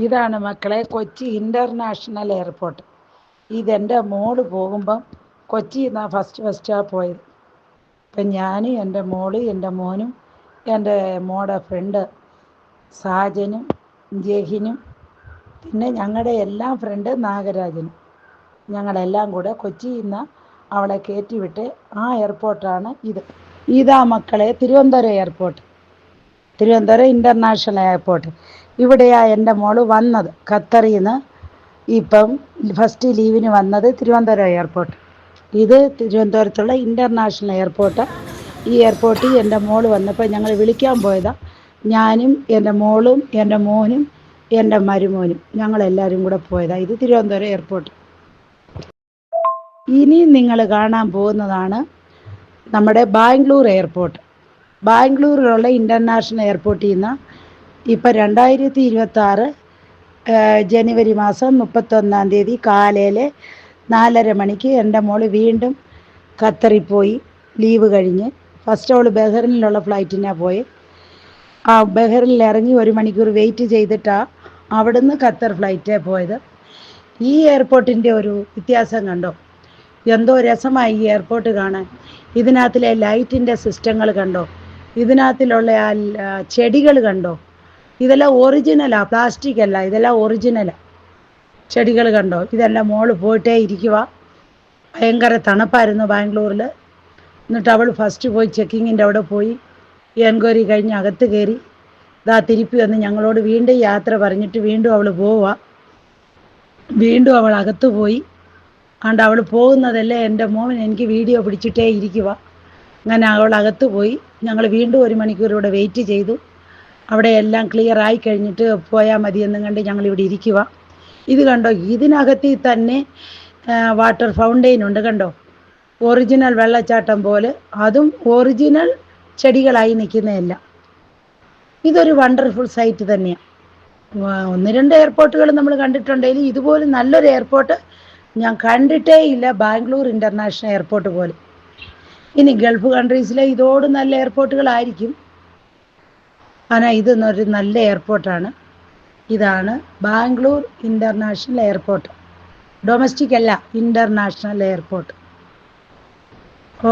ഇതാണ് മക്കളെ Kochi international airport. ഇതെൻ്റെ മോള് പോകുമ്പം കൊച്ചിയിൽ നിന്നാണ് ഫസ്റ്റാണ് പോയത്. ഇപ്പം ഞാൻ, എൻ്റെ മോള്, എൻ്റെ മോനും, എൻ്റെ മോളുടെ ഫ്രണ്ട് സാജനും ജഹിനും, പിന്നെ ഞങ്ങളുടെ എല്ലാം ഫ്രണ്ട് നാഗരാജനും, ഞങ്ങളെല്ലാം കൂടെ കൊച്ചിയിൽ നിന്ന് അവളെ കയറ്റിവിട്ട് ആ എയർപോർട്ടാണ് ഇത്. ഇതാ മക്കളെ Thiruvananthapuram airport, Thiruvananthapuram international airport. ഇവിടെയാണ് എൻ്റെ മോള് വന്നത്. ഖത്തറിൽ നിന്ന് ഇപ്പം ഫസ്റ്റ് ലീവിന് വന്നത് തിരുവനന്തപുരം എയർപോർട്ട്. ഇത് തിരുവനന്തപുരത്തുള്ള ഇൻ്റർനാഷണൽ എയർപോർട്ട്. ഈ എയർപോർട്ടിൽ എൻ്റെ മോള് വന്നപ്പോൾ ഞങ്ങൾ വിളിക്കാൻ പോയതാണ്. ഞാനും എൻ്റെ മോളും എൻ്റെ മോനും എൻ്റെ മരുമോനും ഞങ്ങളെല്ലാവരും കൂടെ പോയതാണ്. ഇത് തിരുവനന്തപുരം എയർപോർട്ട്. ഇനി നിങ്ങൾ കാണാൻ പോകുന്നതാണ് നമ്മുടെ ബാംഗ്ലൂർ എയർപോർട്ട്. ബാംഗ്ലൂരിലുള്ള ഇൻ്റർനാഷണൽ എയർപോർട്ടിൽ നിന്ന് ഇപ്പം 2026 ജനുവരി മാസം 31-ാം തീയതി കാലയിൽ 4:30 മണിക്ക് എൻ്റെ മോള് വീണ്ടും ഖത്തറിൽ പോയി. ലീവ് കഴിഞ്ഞ് ഫസ്റ്റ് അവൾ ബഹ്റിനിലുള്ള ഫ്ലൈറ്റിനാണ് പോയി. ആ ബഹ്റിനിൽ ഇറങ്ങി 1 മണിക്കൂർ വെയിറ്റ് ചെയ്തിട്ടാണ് അവിടുന്ന് ഖത്തർ ഫ്ലൈറ്റേ പോയത്. ഈ എയർപോർട്ടിൻ്റെ ഒരു വ്യത്യാസം കണ്ടോ? എന്തോ രസമായി ഈ എയർപോർട്ട് കാണാൻ. ഇതിനകത്തിലെ ലൈറ്റിൻ്റെ സിസ്റ്റങ്ങൾ കണ്ടോ? ഇതിനകത്തിലുള്ള ആ ചെടികൾ കണ്ടോ? ഇതെല്ലാം ഒറിജിനലാണ്, പ്ലാസ്റ്റിക് അല്ല, ഇതെല്ലാം ഒറിജിനലാണ്. ചെടികൾ കണ്ടോ? ഇതെല്ലാം മോള് പോയിട്ടേ ഇരിക്കുക. ഭയങ്കര തണുപ്പായിരുന്നു ബാംഗ്ലൂരിൽ. എന്നിട്ട് അവൾ ഫസ്റ്റ് പോയി ചെക്കിങ്ങിൻ്റെ അവിടെ പോയി എൻക്വയറി കഴിഞ്ഞ് അകത്ത് കയറി. ഇതാ തിരുപ്പി വന്ന് ഞങ്ങളോട് വീണ്ടും യാത്ര പറഞ്ഞിട്ട് വീണ്ടും അവൾ പോവുക. വീണ്ടും അവൾ അകത്ത് പോയി. അതുകൊണ്ട് അവൾ പോകുന്നതല്ലേ എൻ്റെ മോൻ എനിക്ക് വീഡിയോ പിടിച്ചിട്ടേ ഇരിക്കുക. അങ്ങനെ അവൾ അകത്ത് പോയി. ഞങ്ങൾ വീണ്ടും 1 മണിക്കൂർ ഇവിടെ വെയിറ്റ് ചെയ്തു. അവിടെ എല്ലാം ക്ലിയർ ആയി കഴിഞ്ഞിട്ട് പോയാൽ മതിയെന്നും കണ്ട് ഞങ്ങളിവിടെ ഇരിക്കുക. ഇത് കണ്ടോ? ഇതിനകത്തിൽ തന്നെ വാട്ടർ ഫൗണ്ടെയിൻ ഉണ്ട് കണ്ടോ? ഒറിജിനൽ വെള്ളച്ചാട്ടം പോലെ, അതും ഒറിജിനൽ ചെടികളായി നിൽക്കുന്നതല്ല. ഇതൊരു വണ്ടർഫുൾ സൈറ്റ് തന്നെയാണ്. 1-2 എയർപോർട്ടുകൾ നമ്മൾ കണ്ടിട്ടുണ്ടെങ്കിലും ഇതുപോലെ നല്ലൊരു എയർപോർട്ട് ഞാൻ കണ്ടിട്ടേ ഇല്ല, ബാംഗ്ലൂർ ഇൻ്റർനാഷണൽ എയർപോർട്ട് പോലെ. ഇനി ഗൾഫ് കൺട്രീസിലെ ഇതോട് നല്ല എയർപോർട്ടുകളായിരിക്കും. ஆனால் ഇതൊരു നല്ല എയർപോർട്ടാണ്. ഇതാണ് ബാംഗ്ലൂർ ഇൻ്റർനാഷണൽ എയർപോർട്ട്. ഡൊമസ്റ്റിക് അല്ല, ഇൻ്റർനാഷണൽ എയർപോർട്ട്.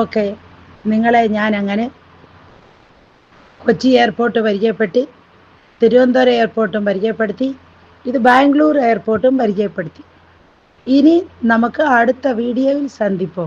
ഓക്കെ, നിങ്ങളെ ഞാൻ അങ്ങനെ കൊച്ചി എയർപോർട്ട് പരിചയപ്പെടുത്തി, തിരുവനന്തപുരം എയർപോർട്ടും പരിചയപ്പെടുത്തി, ഇത് ബാംഗ്ലൂർ എയർപോർട്ടും പരിചയപ്പെടുത്തി. ഇനി നമുക്ക് അടുത്ത വീഡിയോയിൽ സന്ധിപ്പോ.